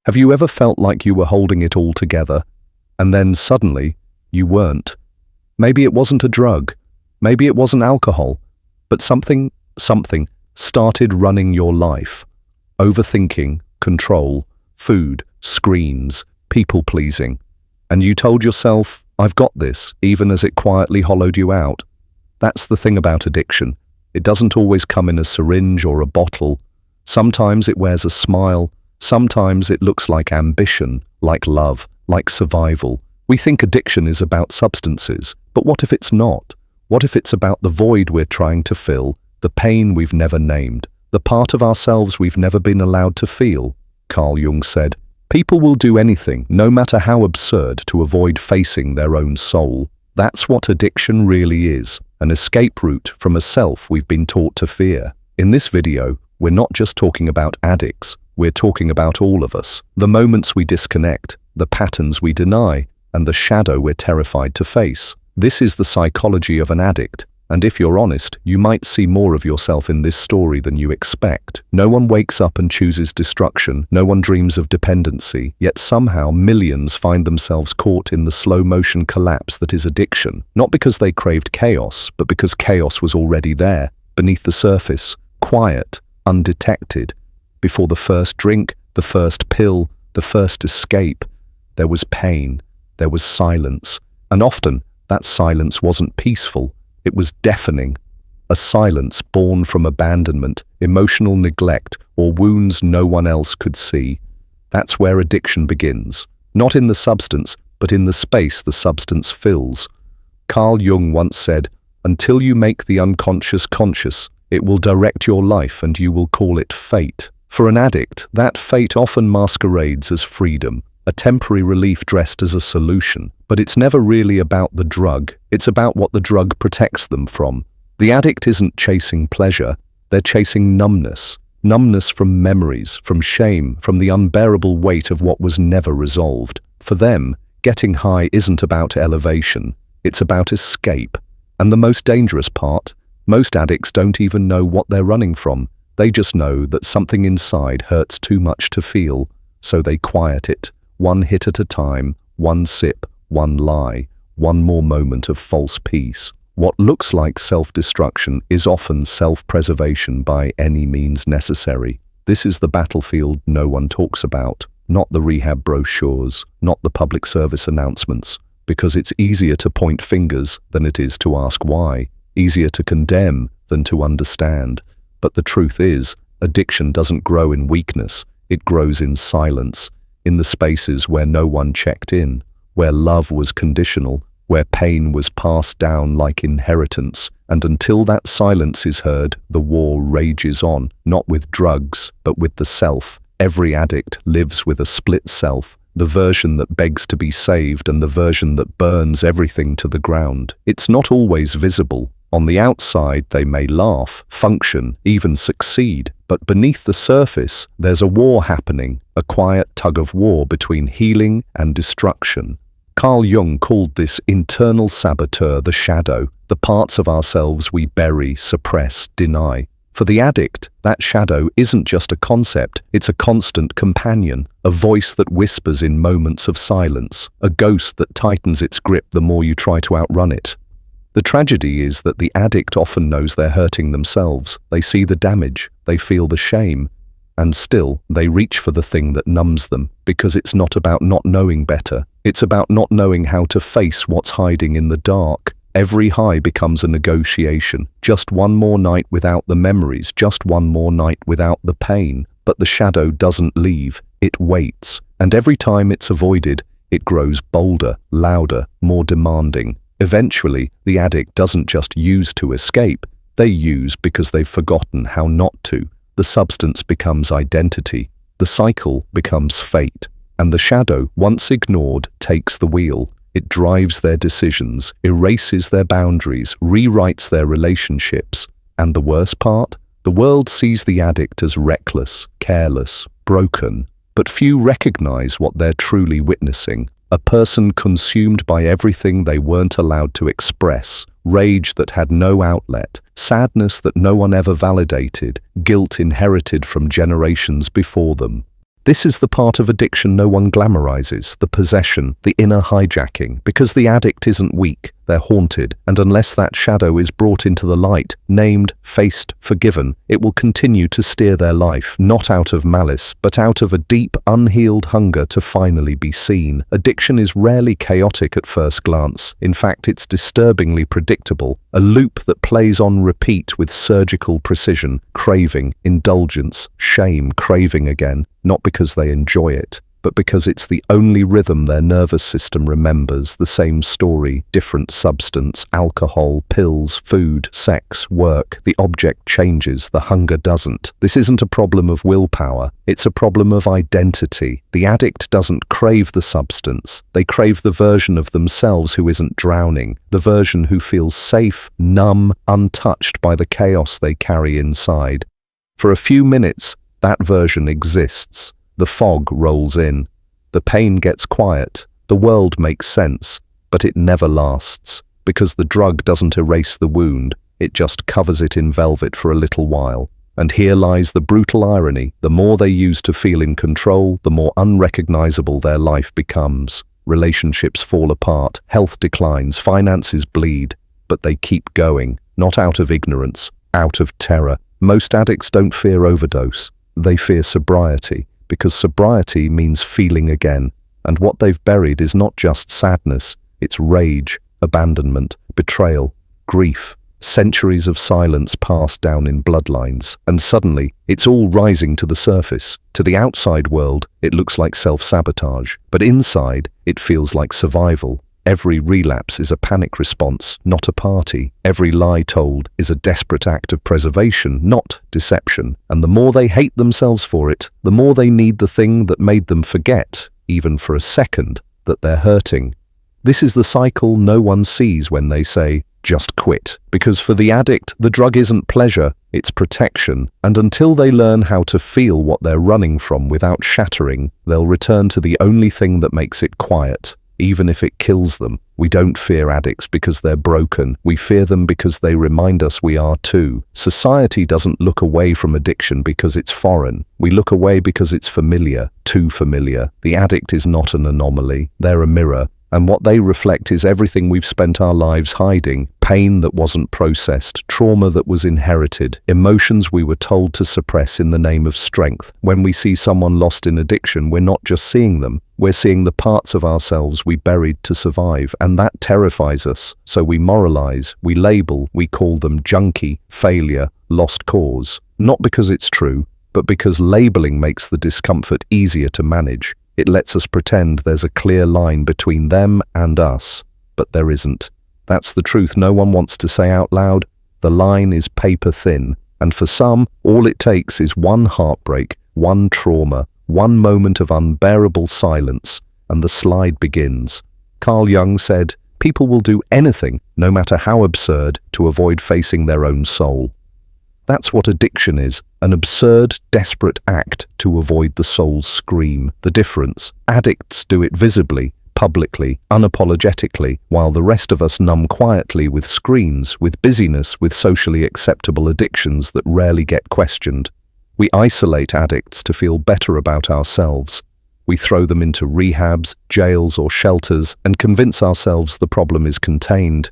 Have you ever felt like you were holding it all together, and then suddenly, you weren't? Maybe it wasn't a drug, maybe it wasn't alcohol, but something started running your life. Overthinking, control, food, screens, people-pleasing. And you told yourself, I've got this, even as it quietly hollowed you out. That's the thing about addiction. It doesn't always come in a syringe or a bottle. Sometimes it wears a smile. Sometimes it looks like ambition, like love, like survival. We think addiction is about substances, but what if it's not? What if it's about the void we're trying to fill, the pain we've never named, the part of ourselves we've never been allowed to feel? Carl Jung said, people will do anything, no matter how absurd, to avoid facing their own soul. That's what addiction really is, an escape route from a self we've been taught to fear. In this video, we're not just talking about addicts, we're talking about all of us. The moments we disconnect, the patterns we deny, and the shadow we're terrified to face. This is the psychology of an addict, and if you're honest, you might see more of yourself in this story than you expect. No one wakes up and chooses destruction, no one dreams of dependency, yet somehow millions find themselves caught in the slow-motion collapse that is addiction, not because they craved chaos, but because chaos was already there, beneath the surface, quiet, undetected. Before the first drink, the first pill, the first escape, there was pain, there was silence, and often that silence wasn't peaceful, it was deafening. A silence born from abandonment, emotional neglect, or wounds no one else could see. That's where addiction begins, not in the substance, but in the space the substance fills. Carl Jung once said, "Until you make the unconscious conscious, it will direct your life and you will call it fate." For an addict, that fate often masquerades as freedom, a temporary relief dressed as a solution. But it's never really about the drug, it's about what the drug protects them from. The addict isn't chasing pleasure, they're chasing numbness. Numbness from memories, from shame, from the unbearable weight of what was never resolved. For them, getting high isn't about elevation, it's about escape. And the most dangerous part, most addicts don't even know what they're running from. They just know that something inside hurts too much to feel, so they quiet it, one hit at a time, one sip, one lie, one more moment of false peace. What looks like self-destruction is often self-preservation by any means necessary. This is the battlefield no one talks about, not the rehab brochures, not the public service announcements, because it's easier to point fingers than it is to ask why, easier to condemn than to understand. But the truth is, addiction doesn't grow in weakness, it grows in silence, in the spaces where no one checked in, where love was conditional, where pain was passed down like inheritance, and until that silence is heard, the war rages on, not with drugs, but with the self. Every addict lives with a split self, the version that begs to be saved and the version that burns everything to the ground. It's not always visible. On the outside, they may laugh, function, even succeed, but beneath the surface, there's a war happening, a quiet tug-of-war between healing and destruction. Carl Jung called this internal saboteur the shadow, the parts of ourselves we bury, suppress, deny. For the addict, that shadow isn't just a concept, it's a constant companion, a voice that whispers in moments of silence, a ghost that tightens its grip the more you try to outrun it. The tragedy is that the addict often knows they're hurting themselves, they see the damage, they feel the shame, and still they reach for the thing that numbs them, because it's not about not knowing better, it's about not knowing how to face what's hiding in the dark. Every high becomes a negotiation, just one more night without the memories, just one more night without the pain. But the shadow doesn't leave, it waits, and every time it's avoided, it grows bolder, louder, more demanding. Eventually, the addict doesn't just use to escape, they use because they've forgotten how not to. The substance becomes identity, the cycle becomes fate, and the shadow, once ignored, takes the wheel. It drives their decisions, erases their boundaries, rewrites their relationships. And the worst part? The world sees the addict as reckless, careless, broken, but few recognize what they're truly witnessing. A person consumed by everything they weren't allowed to express, rage that had no outlet, sadness that no one ever validated, guilt inherited from generations before them. This is the part of addiction no one glamorizes, the possession, the inner hijacking. Because the addict isn't weak, they're haunted, and unless that shadow is brought into the light, named, faced, forgiven, it will continue to steer their life, not out of malice, but out of a deep, unhealed hunger to finally be seen. Addiction is rarely chaotic at first glance. In fact, it's disturbingly predictable, a loop that plays on repeat with surgical precision, craving, indulgence, shame, craving again, not because they enjoy it, but because it's the only rhythm their nervous system remembers. The same story, different substance, alcohol, pills, food, sex, work. The object changes, the hunger doesn't. This isn't a problem of willpower, it's a problem of identity. The addict doesn't crave the substance, they crave the version of themselves who isn't drowning, the version who feels safe, numb, untouched by the chaos they carry inside. For a few minutes, that version exists. The fog rolls in. The pain gets quiet. The world makes sense. But it never lasts. Because the drug doesn't erase the wound. It just covers it in velvet for a little while. And here lies the brutal irony. The more they use to feel in control, the more unrecognizable their life becomes. Relationships fall apart. Health declines. Finances bleed. But they keep going. Not out of ignorance. Out of terror. Most addicts don't fear overdose. They fear sobriety, because sobriety means feeling again, and what they've buried is not just sadness, it's rage, abandonment, betrayal, grief, centuries of silence passed down in bloodlines, and suddenly, it's all rising to the surface. To the outside world, it looks like self-sabotage, but inside, it feels like survival. Every relapse is a panic response, not a party. Every lie told is a desperate act of preservation, not deception. And the more they hate themselves for it, the more they need the thing that made them forget, even for a second, that they're hurting. This is the cycle no one sees when they say, just quit. Because for the addict, the drug isn't pleasure, it's protection. And until they learn how to feel what they're running from without shattering, they'll return to the only thing that makes it quiet. Even if it kills them. We don't fear addicts because they're broken. We fear them because they remind us we are too. Society doesn't look away from addiction because it's foreign. We look away because it's familiar, too familiar. The addict is not an anomaly. They're a mirror. And what they reflect is everything we've spent our lives hiding. Pain that wasn't processed, trauma that was inherited, emotions we were told to suppress in the name of strength. When we see someone lost in addiction, we're not just seeing them, we're seeing the parts of ourselves we buried to survive, and that terrifies us. So we moralize, we label, we call them junkie, failure, lost cause. Not because it's true, but because labeling makes the discomfort easier to manage. It lets us pretend there's a clear line between them and us, but there isn't. That's the truth no one wants to say out loud. The line is paper thin, and for some, all it takes is one heartbreak, one trauma, one moment of unbearable silence, and the slide begins. Carl Jung said, "People will do anything, no matter how absurd, to avoid facing their own soul." That's what addiction is, an absurd, desperate act to avoid the soul's scream. The difference, addicts do it visibly, publicly, unapologetically, while the rest of us numb quietly with screens, with busyness, with socially acceptable addictions that rarely get questioned. We isolate addicts to feel better about ourselves. We throw them into rehabs, jails, or shelters and convince ourselves the problem is contained.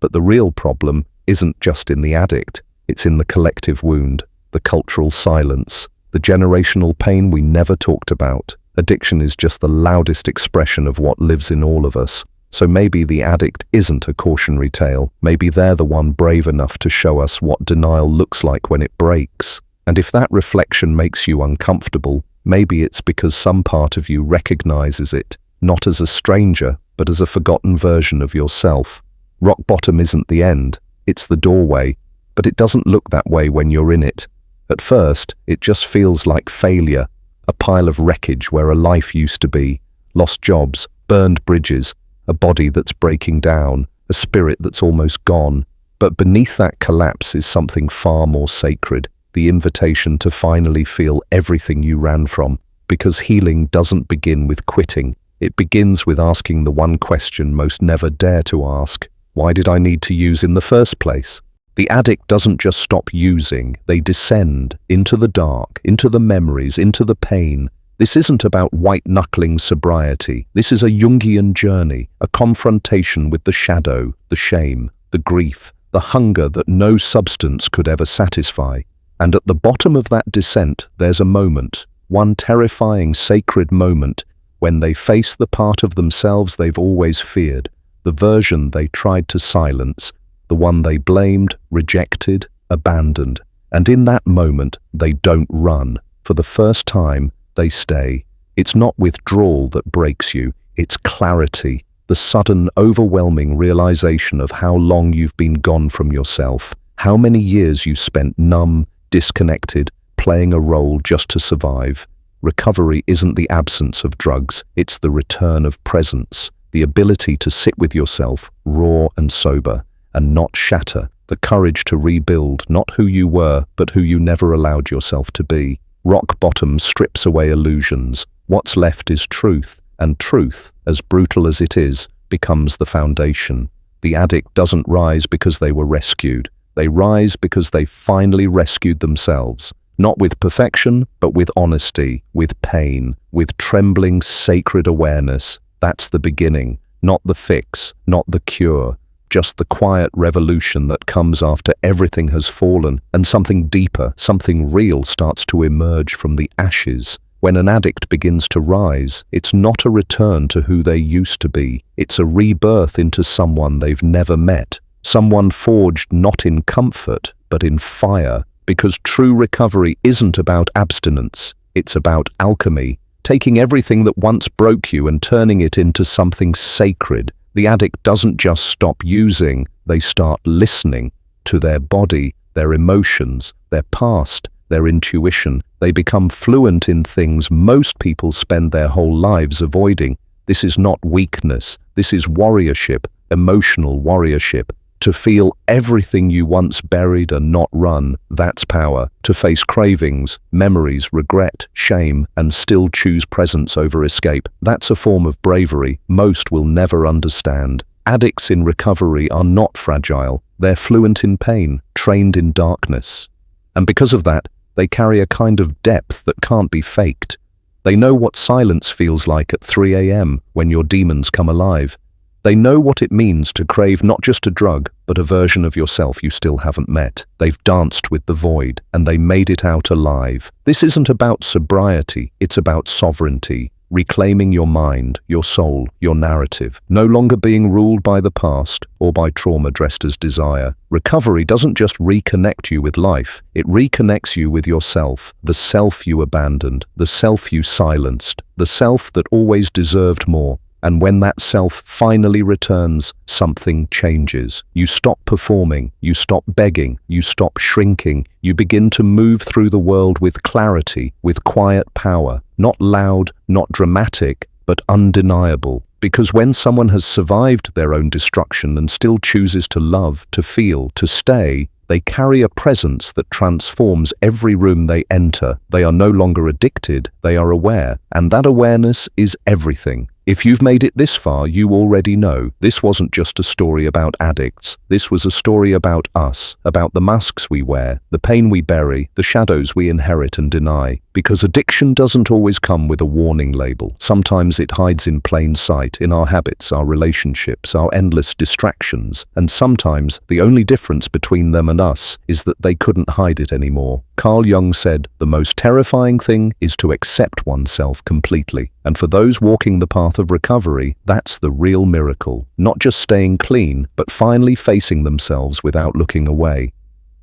But the real problem isn't just in the addict. It's in the collective wound, the cultural silence, the generational pain we never talked about. Addiction is just the loudest expression of what lives in all of us. So maybe the addict isn't a cautionary tale. Maybe they're the one brave enough to show us what denial looks like when it breaks. And if that reflection makes you uncomfortable, maybe it's because some part of you recognizes it, not as a stranger, but as a forgotten version of yourself. Rock bottom isn't the end, it's the doorway. But it doesn't look that way when you're in it. At first, it just feels like failure, a pile of wreckage where a life used to be, lost jobs, burned bridges, a body that's breaking down, a spirit that's almost gone. But beneath that collapse is something far more sacred, the invitation to finally feel everything you ran from. Because healing doesn't begin with quitting. It begins with asking the one question most never dare to ask: why did I need to use in the first place? The addict doesn't just stop using, they descend into the dark, into the memories, into the pain. This isn't about white-knuckling sobriety. This is a Jungian journey, a confrontation with the shadow, the shame, the grief, the hunger that no substance could ever satisfy. And at the bottom of that descent, there's a moment, one terrifying sacred moment, when they face the part of themselves they've always feared, the version they tried to silence, the one they blamed, rejected, abandoned. And in that moment, they don't run. For the first time, they stay. It's not withdrawal that breaks you, it's clarity, the sudden, overwhelming realization of how long you've been gone from yourself, how many years you spent numb, disconnected, playing a role just to survive. Recovery isn't the absence of drugs, it's the return of presence, the ability to sit with yourself, raw and sober, and not shatter, the courage to rebuild not who you were, but who you never allowed yourself to be. Rock bottom strips away illusions. What's left is truth, and truth, as brutal as it is, becomes the foundation. The addict doesn't rise because they were rescued. They rise because they finally rescued themselves. Not with perfection, but with honesty, with pain, with trembling, sacred awareness. That's the beginning, not the fix, not the cure. Just the quiet revolution that comes after everything has fallen and something deeper, something real starts to emerge from the ashes. When an addict begins to rise, it's not a return to who they used to be. It's a rebirth into someone they've never met. Someone forged not in comfort, but in fire. Because true recovery isn't about abstinence. It's about alchemy, taking everything that once broke you and turning it into something sacred. The addict doesn't just stop using, they start listening to their body, their emotions, their past, their intuition. They become fluent in things most people spend their whole lives avoiding. This is not weakness, this is warriorship, emotional warriorship. To feel everything you once buried and not run, that's power. To face cravings, memories, regret, shame, and still choose presence over escape, that's a form of bravery most will never understand. Addicts in recovery are not fragile. They're fluent in pain, trained in darkness. And because of that, they carry a kind of depth that can't be faked. They know what silence feels like at 3 a.m. when your demons come alive. They know what it means to crave not just a drug, but a version of yourself you still haven't met. They've danced with the void, and they made it out alive. This isn't about sobriety, it's about sovereignty, reclaiming your mind, your soul, your narrative, no longer being ruled by the past or by trauma dressed as desire. Recovery doesn't just reconnect you with life, it reconnects you with yourself, the self you abandoned, the self you silenced, the self that always deserved more. And when that self finally returns, something changes. You stop performing, you stop begging, you stop shrinking. You begin to move through the world with clarity, with quiet power. Not loud, not dramatic, but undeniable. Because when someone has survived their own destruction and still chooses to love, to feel, to stay, they carry a presence that transforms every room they enter. They are no longer addicted, they are aware. And that awareness is everything. If you've made it this far, you already know this wasn't just a story about addicts. This was a story about us, about the masks we wear, the pain we bury, the shadows we inherit and deny. Because addiction doesn't always come with a warning label. Sometimes it hides in plain sight, in our habits, our relationships, our endless distractions. And sometimes the only difference between them and us is that they couldn't hide it anymore. Carl Jung said, "The most terrifying thing is to accept oneself completely." And for those walking the path of recovery, that's the real miracle. Not just staying clean, but finally facing themselves without looking away.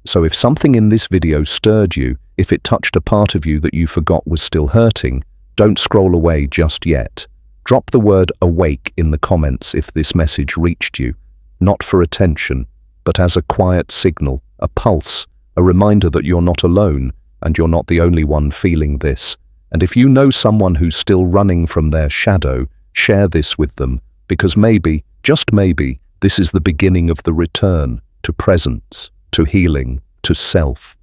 So if something in this video stirred you, if it touched a part of you that you forgot was still hurting, don't scroll away just yet. Drop the word awake in the comments if this message reached you, not for attention, but as a quiet signal, a pulse, a reminder that you're not alone and you're not the only one feeling this. And if you know someone who's still running from their shadow, share this with them, because maybe, just maybe, this is the beginning of the return to presence, to healing, to self.